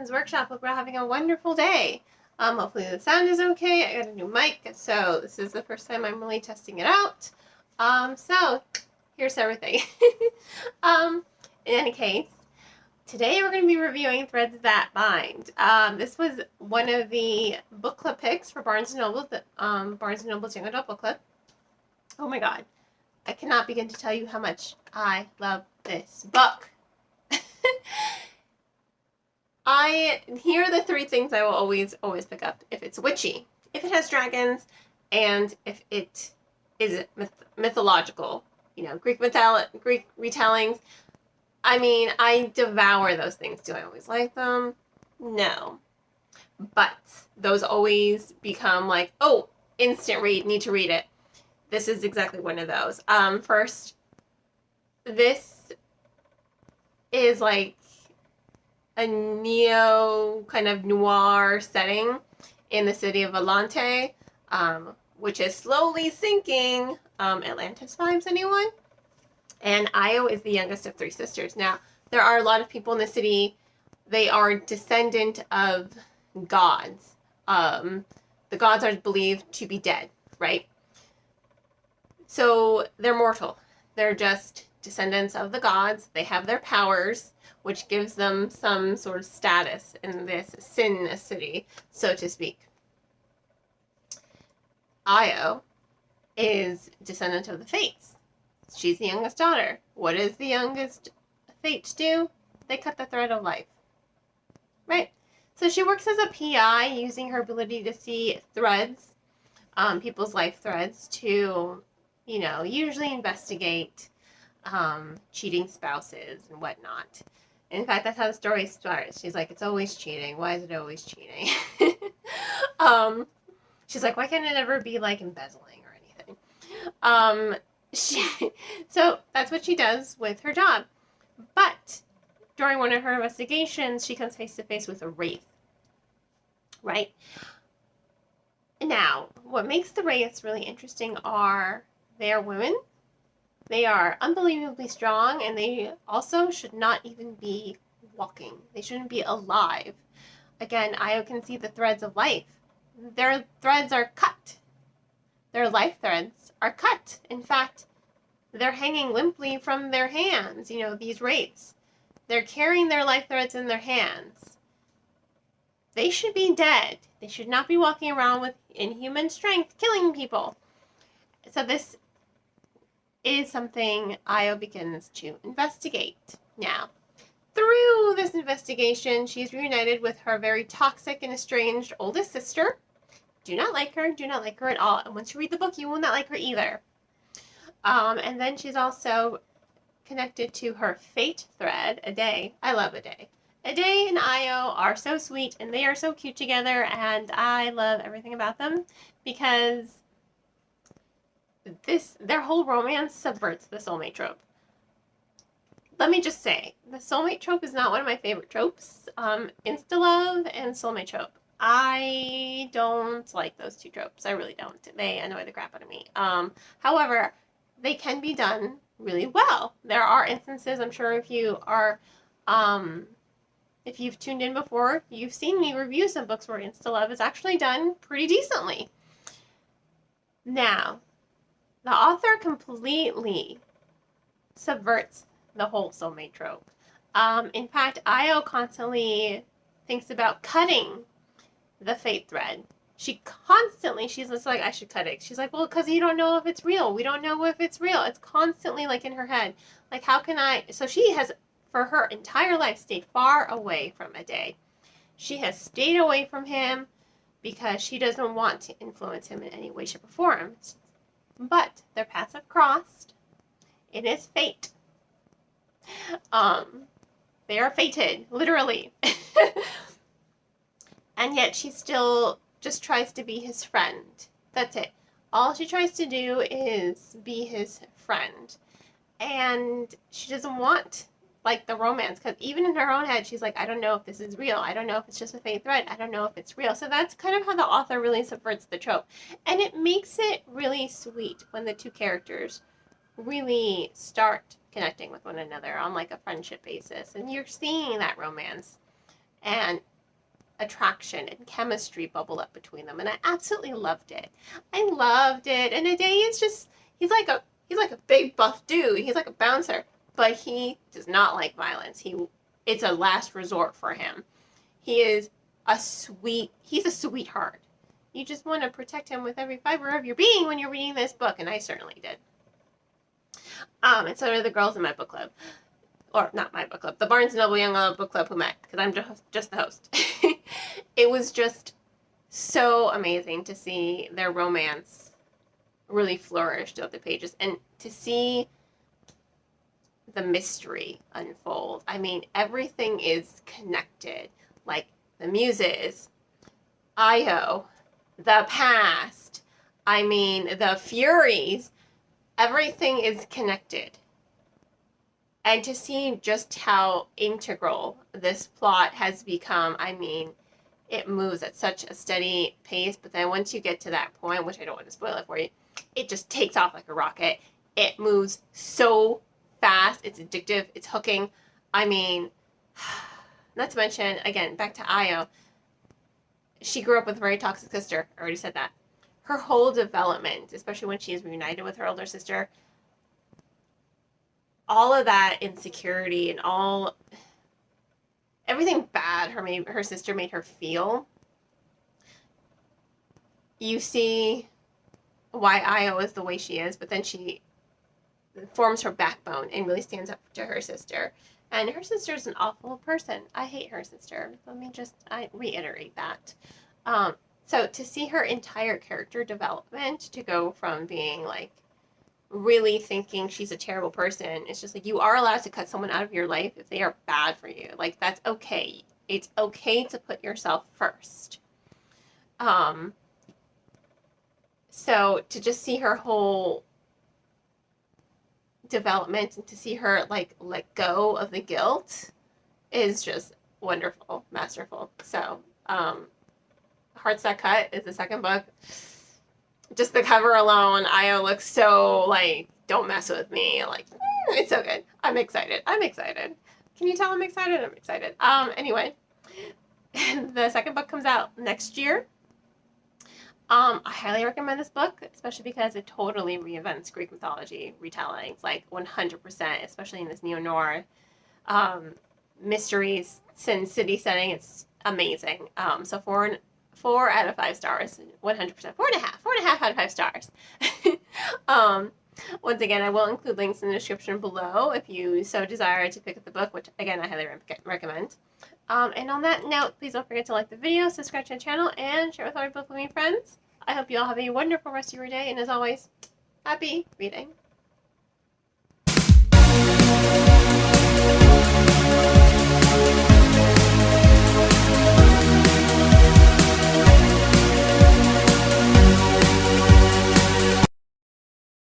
Captain's Workshop. Hope we're having a wonderful day. Hopefully the sound is okay. I got a new mic, so this is the first time I'm really testing it out. So here's everything. In any case, today we're going to be reviewing Threads That Bind. This was one of the book club picks for Barnes & Noble, Barnes & Noble's Young Adult Book Club. Oh my god. I cannot begin to tell you how much I love this book. Here are the three things I will always pick up. If it's witchy, if it has dragons, and if it is mythological, Greek retellings. I mean, I devour those things. Do I always like them? No. But those always become like, oh, instant read, need to read it. This is exactly one of those. First, this is like a neo kind of noir setting in the city of Volante, which is slowly sinking. Atlantis vibes, anyone? And Io is the youngest of three sisters. Now, there are a lot of people in the city. They are descendant of gods. The gods are believed to be dead, right? So they're mortal. They're just descendants of the gods. They have their powers, which gives them some sort of status in this sin city, so to speak. Io is descendant of the Fates. She's the youngest daughter. What does the youngest Fate do? They cut the thread of life. Right? So she works as a PI using her ability to see threads, people's life threads, to, usually investigate cheating spouses and whatnot. In fact, that's how the story starts. She's like, it's always cheating. Why is it always cheating? She's like, why can't it ever be like embezzling or anything? So that's what she does with her job. But during one of her investigations, she comes face to face with a wraith. Right? Now, what makes the wraiths really interesting are they are women. They are unbelievably strong, and they also should not even be walking. They shouldn't be alive. Again, Io can see the threads of life. Their threads are cut. Their life threads are cut. In fact, they're hanging limply from their hands, these wraiths. They're carrying their life threads in their hands. They should be dead. They should not be walking around with inhuman strength, killing people. So this is something Io begins to investigate. Now, through this investigation, she's reunited with her very toxic and estranged oldest sister. Do not like her at all. And once you read the book, you will not like her either. And then she's also connected to her fate thread, Ade. I love Ade. Ade and Io are so sweet, and they are so cute together, and I love everything about them because their whole romance subverts the soulmate trope. Let me just say, the soulmate trope is not one of my favorite tropes. Insta-love and soulmate trope. I don't like those two tropes. I really don't. They annoy the crap out of me. However, they can be done really well. There are instances, I'm sure if you are, if you've tuned in before, you've seen me review some books where insta-love is actually done pretty decently. Now, the author completely subverts the whole soulmate trope. In fact, Io constantly thinks about cutting the fate thread. She's just like, I should cut it. She's like, well, because you don't know if it's real. We don't know if it's real. It's constantly like in her head. Like, how can I? So she has, for her entire life, stayed far away from Ade. She has stayed away from him because she doesn't want to influence him in any way, shape, or form. But their paths have crossed. It is fate. They are fated, literally. And yet she still just tries to be his friend. That's it. All she tries to do is be his friend. And she doesn't want, like, the romance. Because even in her own head, she's like, I don't know if this is real. I don't know if it's just a fate thread. I don't know if it's real. So that's kind of how the author really subverts the trope. And it makes it really sweet when the two characters really start connecting with one another on, like, a friendship basis. And you're seeing that romance. And attraction and chemistry bubbled up between them, and I absolutely loved it. I loved it. And a day is just he's like a big buff dude. He's like a bouncer, but he does not like violence. It's a last resort for him. He's a sweetheart. You just want to protect him with every fiber of your being when you're reading this book, and I certainly did. And so do the girls in my book club. Or not my book club, the Barnes & Noble Young Adult Book Club who met, because I'm just the host. It was just so amazing to see their romance really flourish throughout the pages, and to see the mystery unfold. I mean, everything is connected. Like, the muses, Io, the past, I mean, the Furies, everything is connected. And to see just how integral this plot has become, I mean, it moves at such a steady pace, but then once you get to that point, which I don't want to spoil it for you, it just takes off like a rocket. It moves so fast, it's addictive, it's hooking. I mean, not to mention, again, back to Io, she grew up with a very toxic sister. I already said that. Her whole development, especially when she is reunited with her older sister, all of that insecurity and everything bad her sister made her feel, you see why Io is the way she is, but then she forms her backbone and really stands up to her sister. And her sister's an awful person. I hate her sister. I reiterate that. So to see her entire character development, to go from being like really thinking she's a terrible person, it's just like, you are allowed to cut someone out of your life if they are bad for you. Like, that's okay. It's okay to put yourself first. So to just see her whole development and to see her like let go of the guilt is just wonderful, masterful. So Hearts That Cut is the second book. Just the cover alone, Io looks so like, don't mess with me. Like, it's so good. I'm excited. Can you tell I'm excited? I'm excited. Anyway, the second book comes out next year. I highly recommend this book, especially because it totally reinvents Greek mythology retellings, like 100%, especially in this neo-noir mysteries, Sin City setting. It's amazing. So 4 out of 5 stars, 100%, 4.5 out of 5 stars. Once again, I will include links in the description below if you so desire to pick up the book, which again, I highly recommend. And on that note, please don't forget to like the video, subscribe to the channel, and share with all your book loving friends. I hope you all have a wonderful rest of your day, and as always, happy reading.